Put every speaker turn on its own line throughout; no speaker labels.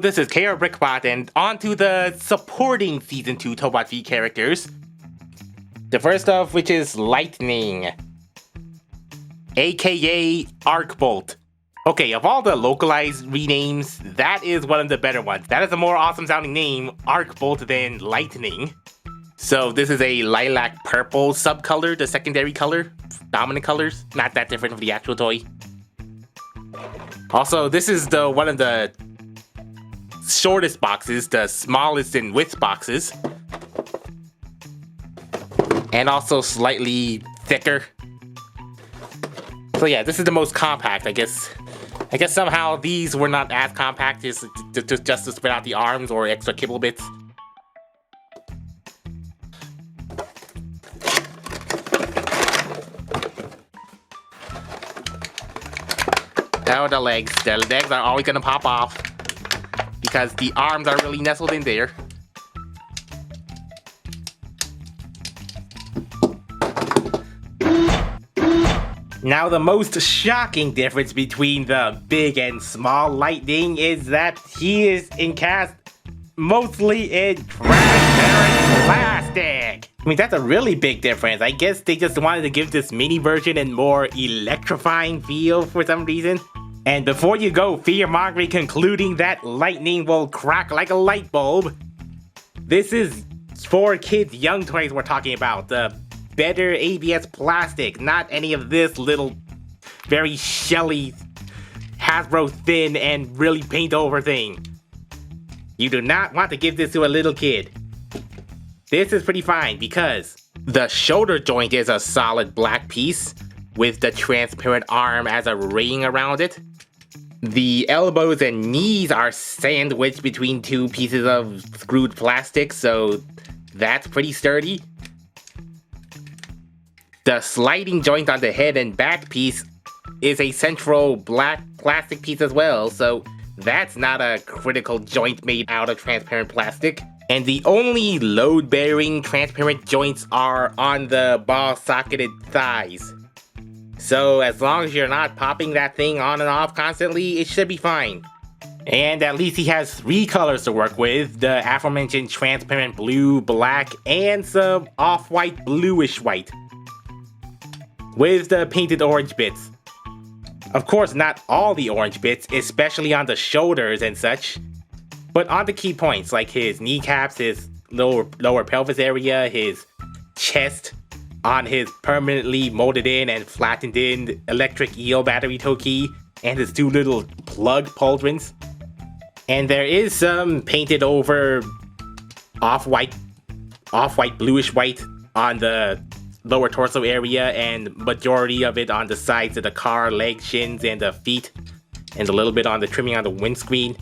this is KRBrickBot, and on to the supporting Season 2 Tobot V characters. The first of which is Lightning, aka Arcbolt. Okay, of all the localized renames, that is one of the better ones. That is a more awesome sounding name, Arcbolt, than Lightning. So this is a lilac purple subcolor, the secondary color, dominant colors, not that different from the actual toy. Also, this is one of the shortest boxes, the smallest in width boxes, and also slightly thicker. So yeah, this is the most compact, I guess. I guess somehow these were not as compact just to spread out the arms or extra kibble bits. Oh, the legs. The legs are always gonna pop off because the arms are really nestled in there. Now, the most shocking difference between the big and small Lightning is that he is encast mostly in transparent plastic. I mean, that's a really big difference. I guess they just wanted to give this mini version a more electrifying feel for some reason. And before you go fear-mongering concluding that Lightning will crack like a light bulb, this is for kids' young toys we're talking about. The better ABS plastic, not any of this little very shelly Hasbro thin and really paint over thing. You do not want to give this to a little kid. This is pretty fine because the shoulder joint is a solid black piece with the transparent arm as a ring around it. The elbows and knees are sandwiched between two pieces of screwed plastic, so that's pretty sturdy. The sliding joint on the head and back piece is a central black plastic piece as well, so that's not a critical joint made out of transparent plastic. And the only load-bearing transparent joints are on the ball-socketed thighs. So as long as you're not popping that thing on and off constantly, it should be fine. And at least he has 3 colors to work with, the aforementioned transparent blue, black, and some off-white bluish white, with the painted orange bits. Of course, not all the orange bits, especially on the shoulders and such, but on the key points like his kneecaps, his lower pelvis area, his chest, on his permanently molded in and flattened in electric eel battery toe key, and his 2 little plug pauldrons. And there is some painted over off-white bluish white on the lower torso area, and majority of it on the sides of the car, legs, shins, and the feet, and a little bit on the trimming on the windscreen.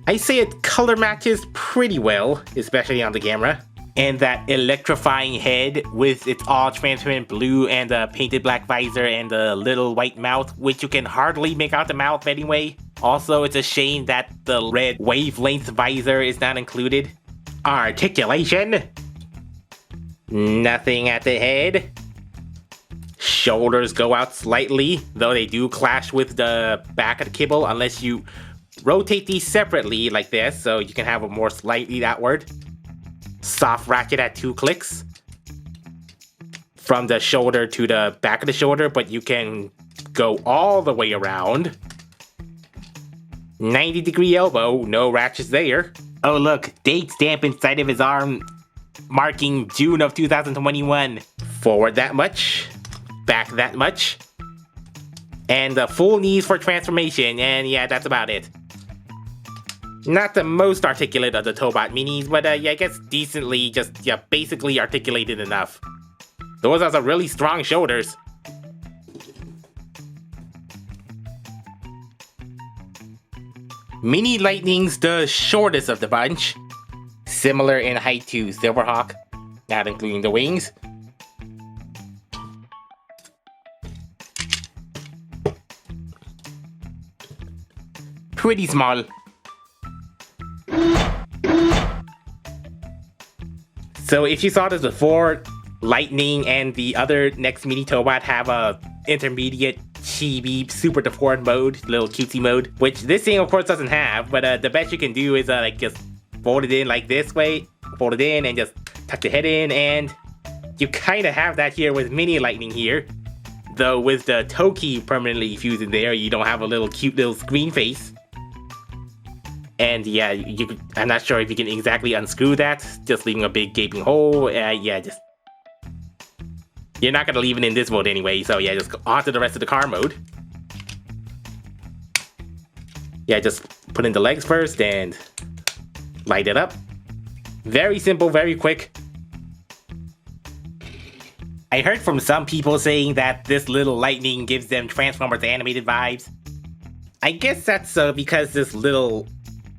I say it color matches pretty well, especially on the camera. And that electrifying head with its all transparent blue and the painted black visor and the little white mouth, which you can hardly make out the mouth anyway. Also, it's a shame that the red wavelength visor is not included. Articulation. Nothing at the head. Shoulders go out slightly, though they do clash with the back of the kibble unless you rotate these separately like this, so you can have a more slightly outward. Soft ratchet at 2 clicks from the shoulder to the back of the shoulder, but you can go all the way around. 90-degree elbow, no ratchets there. Oh look, date stamp inside of his arm marking June of 2021. Forward that much, back that much, and the full knees for transformation, and yeah, that's about it. Not the most articulate of the Tobot minis, but yeah, I guess decently, basically articulated enough. Those are some really strong shoulders. Mini Lightning's the shortest of the bunch, similar in height to Silverhawk, not including the wings. Pretty small. So if you saw this before, Lightning and the other next mini Tobot have a intermediate chibi, super deformed mode, little cutesy mode, which this thing of course doesn't have, but the best you can do is like just fold it in like this way, fold it in and just tuck the head in, and you kind of have that here with mini lightning here. Though with the toe key permanently fused in there, you don't have a little cute little screen face. And yeah, I'm not sure if you can exactly unscrew that, just leaving a big gaping hole. Yeah, just... You're not going to leave it in this mode anyway, so yeah, just go on to the rest of the car mode. Yeah, just put in the legs first and light it up. Very simple, very quick. I heard from some people saying that this little lightning gives them Transformers animated vibes. I guess that's because this little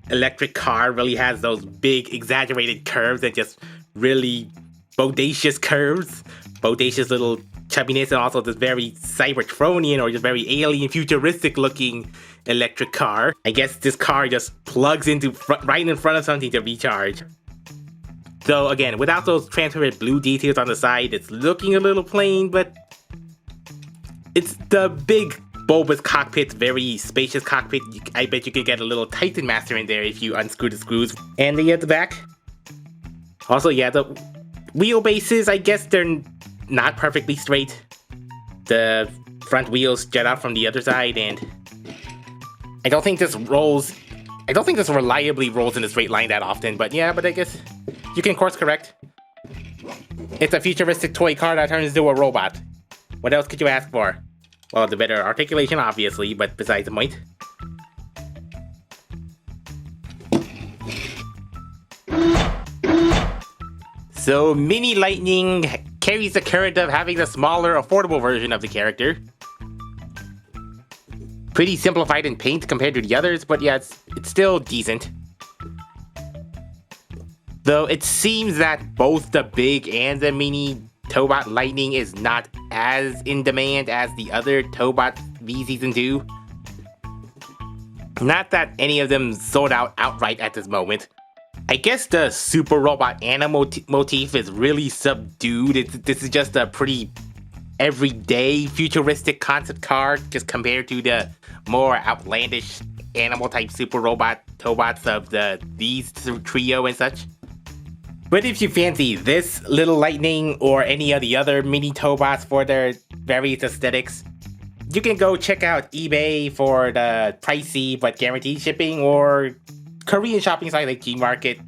electric car really has those big exaggerated curves and just really bodacious curves. Bodacious little chubbiness, and also this very Cybertronian or just very alien futuristic looking electric car. I guess this car just plugs into right in front of something to recharge. So again, without those transparent blue details on the side, it's looking a little plain, but it's the big bulbous cockpit, very spacious cockpit. I bet you could get a little Titan Master in there if you unscrew the screws. And at the back. Also, yeah, the wheelbases, I guess they're not perfectly straight. The front wheels jut out from the other side, and I don't think this reliably rolls in a straight line that often, but yeah, but I guess you can course correct. It's a futuristic toy car that turns into a robot. What else could you ask for? Well, the better articulation, obviously, but besides the point. So, Mini Lightning carries the current of having the smaller, affordable version of the character. Pretty simplified in paint compared to the others, but yeah, it's still decent. Though it seems that both the big and the mini Tobot Lightning is not as in demand as the other Tobot V Season 2. Not that any of them sold out outright at this moment. I guess the Super Robot Anna motif is really subdued. This is just a pretty everyday futuristic concept car just compared to the more outlandish animal type Super Robot Tobots of these trio and such. But if you fancy this little lightning or any of the other mini Tobots for their various aesthetics, you can go check out eBay for the pricey but guaranteed shipping, or Korean shopping site like Gmarket,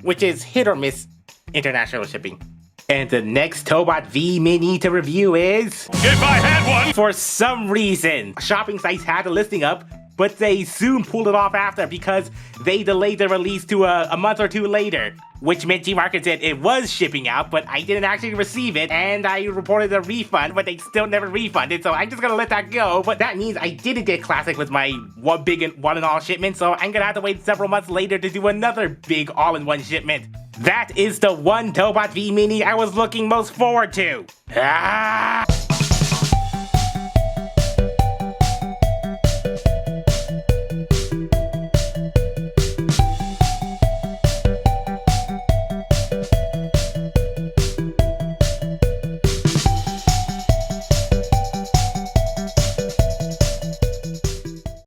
which is hit or miss international shipping. And the next Tobot V Mini to review is... If I had one! For some reason, shopping sites had a listing up, but they soon pulled it off after because they delayed the release to a month or two later. Which meant Gmarket said it was shipping out, but I didn't actually receive it, and I reported a refund, but they still never refunded, so I'm just gonna let that go. But that means I didn't get Classic with my one big and all shipment, so I'm gonna have to wait several months later to do another big all-in-one shipment. That is the one Tobot V Mini I was looking most forward to. Ah!